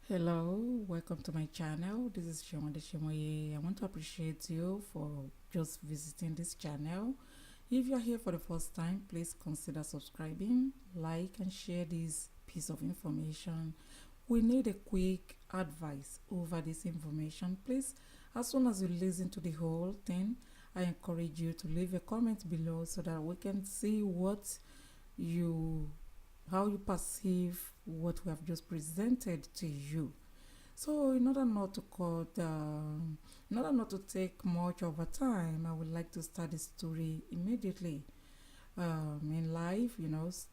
Hello, welcome to my channel. This is Shimode Shimoye. I want to appreciate you for just visiting this channel. If you're here for the first time, please consider subscribing, like and share this piece of information. We need a quick advice over this information. Please, as soon as you listen to the whole thing, I encourage you to leave a comment below so that we can see you how you perceive what we have just presented to you. So, in order not to take much of a time, I would like to start the story immediately. In life,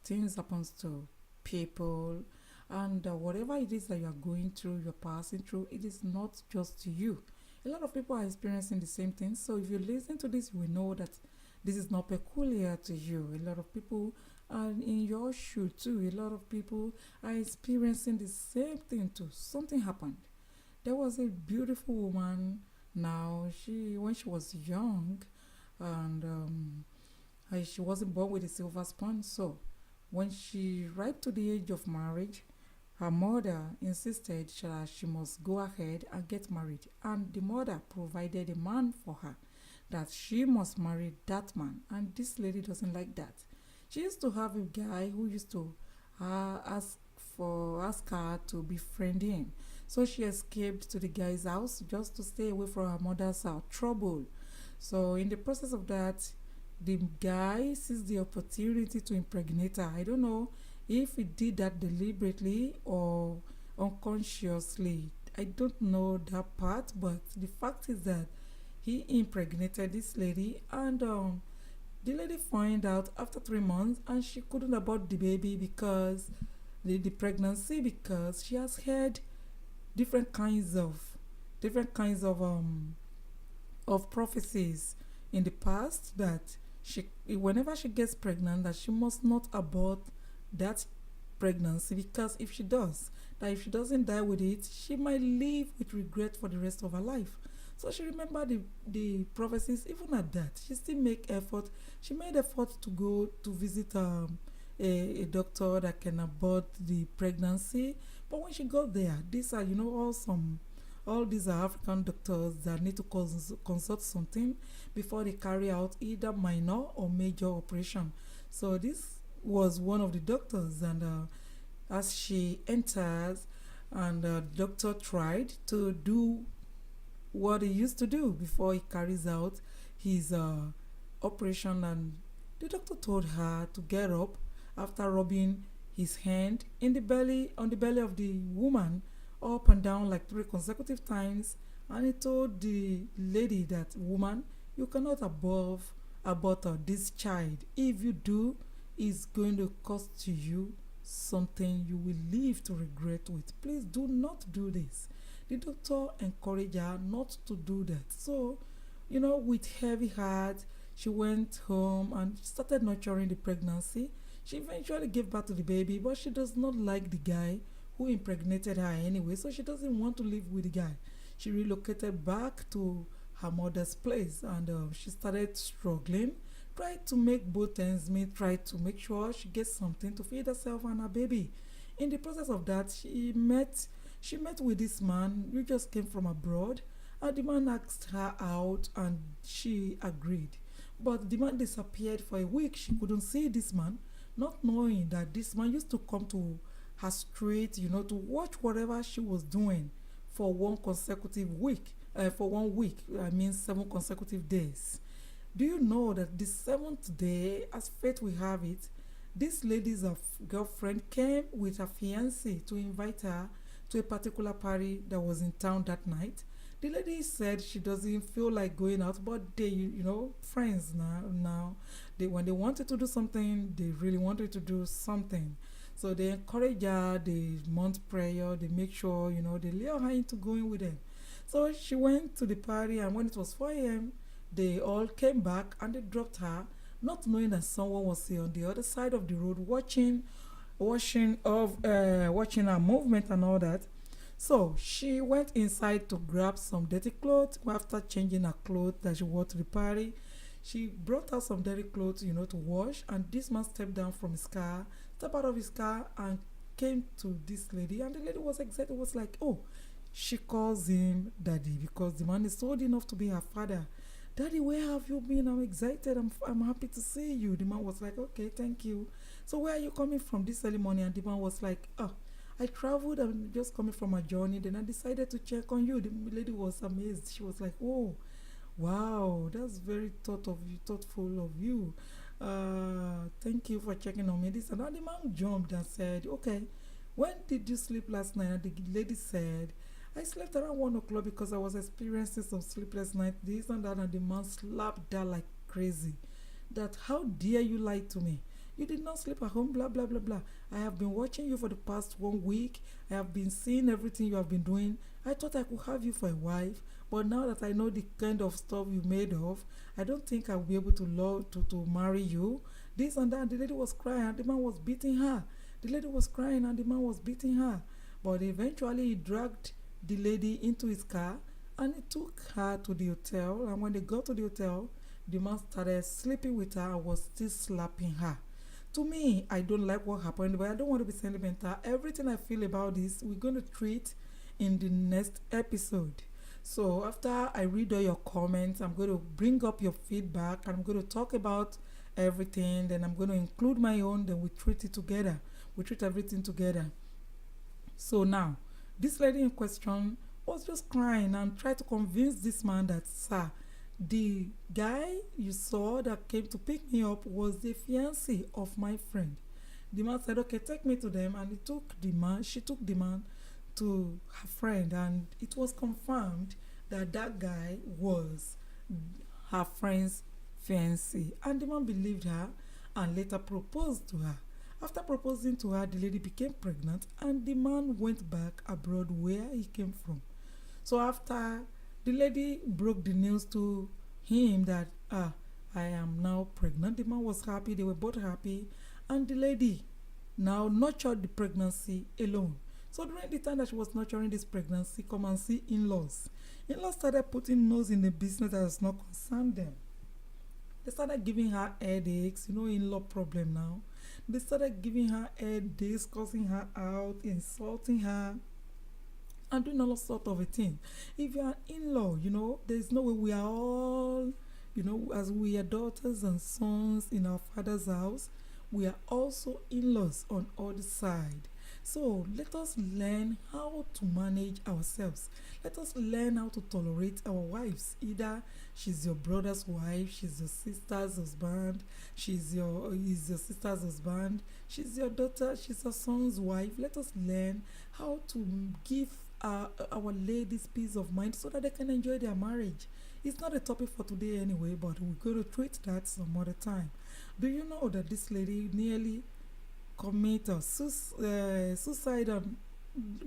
things happens to people, and whatever it is that you are going through, you're passing through, it is not just you. A lot of people are experiencing the same thing. So, if you listen to this, you will know that this is not peculiar to you. A lot of people are in your shoe too. A lot of people are experiencing the same thing too. Something happened. There was a beautiful woman. Now she, when she was young, and she wasn't born with a silver spoon. So when she right to the age of marriage, her mother insisted that she must go ahead and get married, and the mother provided a man for her, that she must marry that man. And this lady doesn't like that. She used to have a guy who used to ask her to befriend him. So she escaped to the guy's house just to stay away from her mother's trouble. So in the process of that, the guy sees the opportunity to impregnate her. I don't know if he did that deliberately or unconsciously. I don't know that part, but the fact is that he impregnated this lady, and the lady found out after 3 months, and she couldn't abort the baby because the pregnancy, because she has had different kinds of different kinds of prophecies in the past, that she, whenever she gets pregnant, that she must not abort that pregnancy, because if she does, that if she doesn't die with it, she might live with regret for the rest of her life. So she remembered the prophecies. Even at that, she still make effort. She made effort to go to visit a doctor that can abort the pregnancy. But when she got there, these are, all these are African doctors that need to consult something before they carry out either minor or major operation. So this was one of the doctors, and as she enters, and the doctor tried to do what he used to do before he carries out his operation, and the doctor told her to get up after rubbing his hand in the belly on the belly of the woman up and down like 3 consecutive times, and he told the lady, that woman, you cannot abort this child. If you do, it's going to cost you something you will live to regret with. Please do not do this. The doctor encouraged her not to do that. So, with heavy heart, she went home and started nurturing the pregnancy. She eventually gave birth to the baby, but she does not like the guy who impregnated her anyway, so she doesn't want to live with the guy. She relocated back to her mother's place, and she started struggling, tried to make both ends meet, tried to make sure she gets something to feed herself and her baby. In the process of that, she met with this man who just came from abroad, and the man asked her out, and she agreed. But the man disappeared for a week. She couldn't see this man, not knowing that this man used to come to her street, to watch whatever she was doing for one consecutive week. For 1 week, I mean 7 consecutive days. Do you know that the seventh day, as fate will have it, this lady's girlfriend came with her fiancé to invite her to a particular party that was in town that night. The lady said she doesn't feel like going out, but they, friends now, they, when they wanted to do something, they really wanted to do something. So they encourage her, they mount prayer, they make sure, they lure her into going with them. So she went to the party, and when it was 4 a.m., they all came back and they dropped her, not knowing that someone was on the other side of the road watching her movement and all that. So she went inside to grab some dirty clothes. After changing her clothes that she wore to the party, she brought out some dirty clothes, to wash. And this man stepped down from his car, stepped out of his car, and came to this lady, and the lady was excited, was like, oh, she calls him daddy because the man is old enough to be her father. Daddy, where have you been? I'm excited. I'm happy to see you. The man was like, okay, thank you. So where are you coming from this early morning? And the man was like, oh, I traveled. I'm just coming from a journey. Then I decided to check on you. The lady was amazed. She was like, oh, wow, that's very thoughtful of you. Thank you for checking on me. This and that. The man jumped and said, okay, when did you sleep last night? And the lady said, I slept around 1 o'clock because I was experiencing some sleepless night, this and that. And the man slapped her like crazy. That how dare you lie to me? You did not sleep at home, blah blah blah blah. I have been watching you for the past 1 week. I have been seeing everything you have been doing. I thought I could have you for a wife, but now that I know the kind of stuff you made of, I don't think I'll be able to love to marry you. This and that. The lady was crying and the man was beating her. The lady was crying and the man was beating her. But eventually he dragged the lady into his car and he took her to the hotel. And when they got to the hotel, the man started sleeping with her and was still slapping her. To me, I don't like what happened, but I don't want to be sentimental. Everything I feel about this, we're going to treat in the next episode. So after I read all your comments, I'm going to bring up your feedback and I'm going to talk about everything. Then I'm going to include my own. Then we treat it together. We treat everything together. So now, this lady in question was just crying and tried to convince this man that, sir, the guy you saw that came to pick me up was the fiancé of my friend. The man said, okay, take me to them. And she took the man to her friend. And it was confirmed that that guy was her friend's fiancé. And the man believed her and later proposed to her. After proposing to her, the lady became pregnant and the man went back abroad where he came from. So after the lady broke the news to him that I am now pregnant, the man was happy, they were both happy, and the lady now nurtured the pregnancy alone. So during the time that she was nurturing this pregnancy, come and see in-laws. In-laws started putting nose in the business that does not concern them. They started giving her headaches, in-law problem now. They started giving her headaches, cursing her out, insulting her, and doing all sorts of a thing. If you are in-law, there's no way we are all, as we are daughters and sons in our father's house, we are also in-laws on other side. So let us learn how to manage ourselves. Let us learn how to tolerate our wives. Either she's your brother's wife, she's your sister's husband, is your sister's husband, she's your daughter, she's your son's wife. Let us learn how to give our ladies peace of mind so that they can enjoy their marriage. It's not a topic for today anyway, but we're going to treat that some other time. Do you know that this lady nearly committed suicide and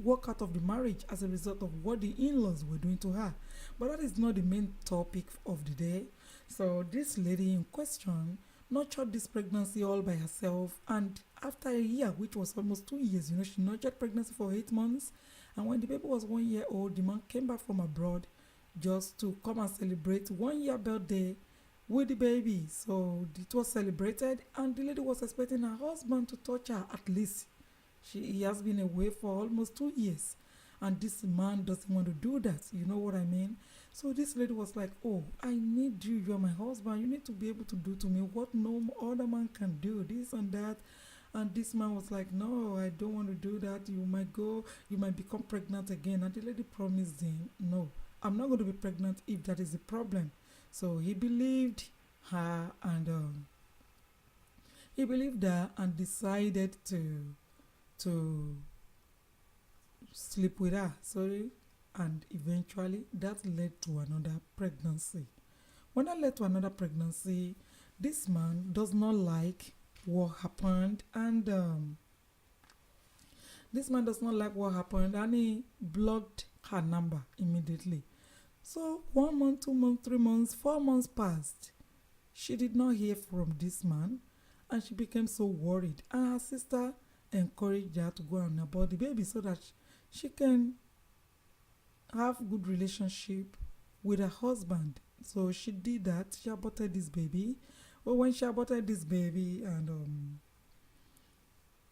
walk out of the marriage as a result of what the in-laws were doing to her? But that is not the main topic of the day. So this lady in question nurtured this pregnancy all by herself, and after a year, which was almost 2 years, she nurtured pregnancy for 8 months. And when the baby was 1 year old, the man came back from abroad just to come and celebrate 1 year birthday with the baby. So it was celebrated, and the lady was expecting her husband to touch her at least. He has been away for almost 2 years, and this man doesn't want to do that. You know what I mean? So this lady was like, oh, I need you. You're my husband. You need to be able to do to me what no other man can do, this and that. And this man was like, no, I don't want to do that. You might become pregnant again. And the lady promised him, no, I'm not going to be pregnant if that is the problem. So he believed her, and decided to sleep with her. And eventually that led to another pregnancy. When that led to another pregnancy, this man does not like what happened, and he blocked her number immediately. So 1 month, 2 months, 3 months, 4 months passed. She did not hear from this man, and she became so worried. And her sister encouraged her to go and abort the baby so that she can have good relationship with her husband. So she did that. She aborted this baby. But when she aborted this baby, and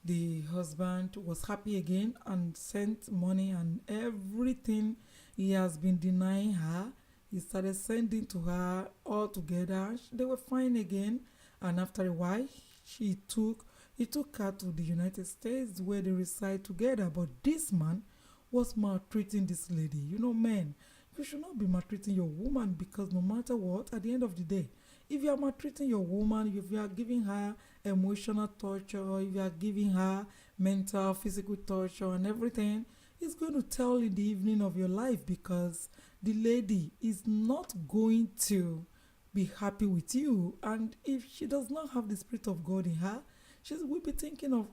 The husband was happy again and sent money and everything he has been denying her. He started sending to her all together. They were fine again, and after a while, she took he took her to the United States where they reside together. But this man was maltreating this lady. You know, men, you should not be maltreating your woman because no matter what, at the end of the day, if you are maltreating your woman, if you are giving her emotional torture, if you are giving her mental, physical torture, and everything, it's going to tell in the evening of your life because the lady is not going to be happy with you. And if she does not have the Spirit of God in her, she will be thinking of,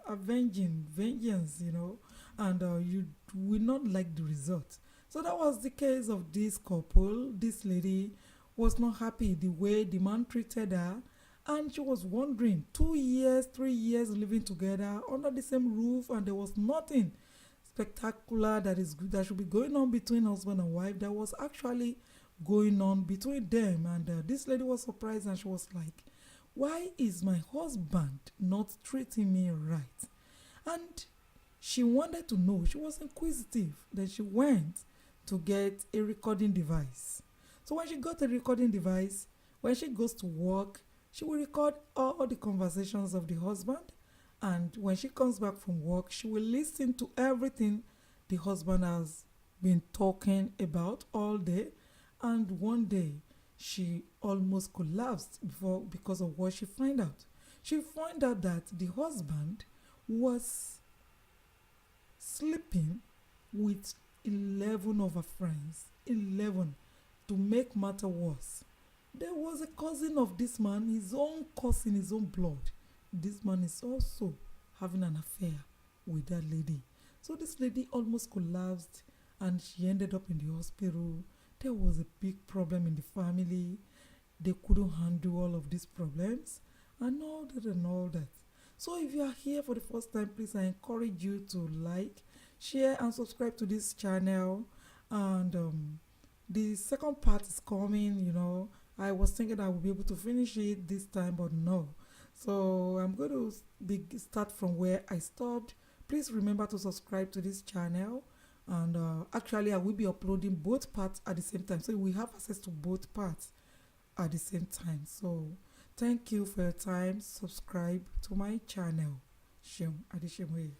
avenging, vengeance, and you will not like the result. So that was the case of this couple. This lady was not happy the way the man treated her, and she was wondering 2 years, 3 years living together under the same roof, and there was nothing spectacular that is good that should be going on between husband and wife that was actually going on between them. And this lady was surprised and she was like, why is my husband not treating me right? And she wanted to know. She was inquisitive. Then she went to get a recording device. So when she got a recording device, when she goes to work, she will record all the conversations of the husband. And when she comes back from work, she will listen to everything the husband has been talking about all day. And one day, she almost collapsed because of what she found out. She found out that the husband was sleeping with 11 of her friends. 11. To make matter worse, there was a cousin of this man, his own cousin, his own blood. This man is also having an affair with that lady. So this lady almost collapsed and she ended up in the hospital. There was a big problem in the family. They couldn't handle all of these problems and all that and all that. So if you are here for the first time, please I encourage you to like, share and subscribe to this channel. And the second part is coming. I was thinking I would be able to finish it this time, but no. So I'm going to start from where I stopped. Please remember to subscribe to this channel. And actually, I will be uploading both parts at the same time. So we have access to both parts at the same time. So thank you for your time. Subscribe to my channel. Shem Adishimwe.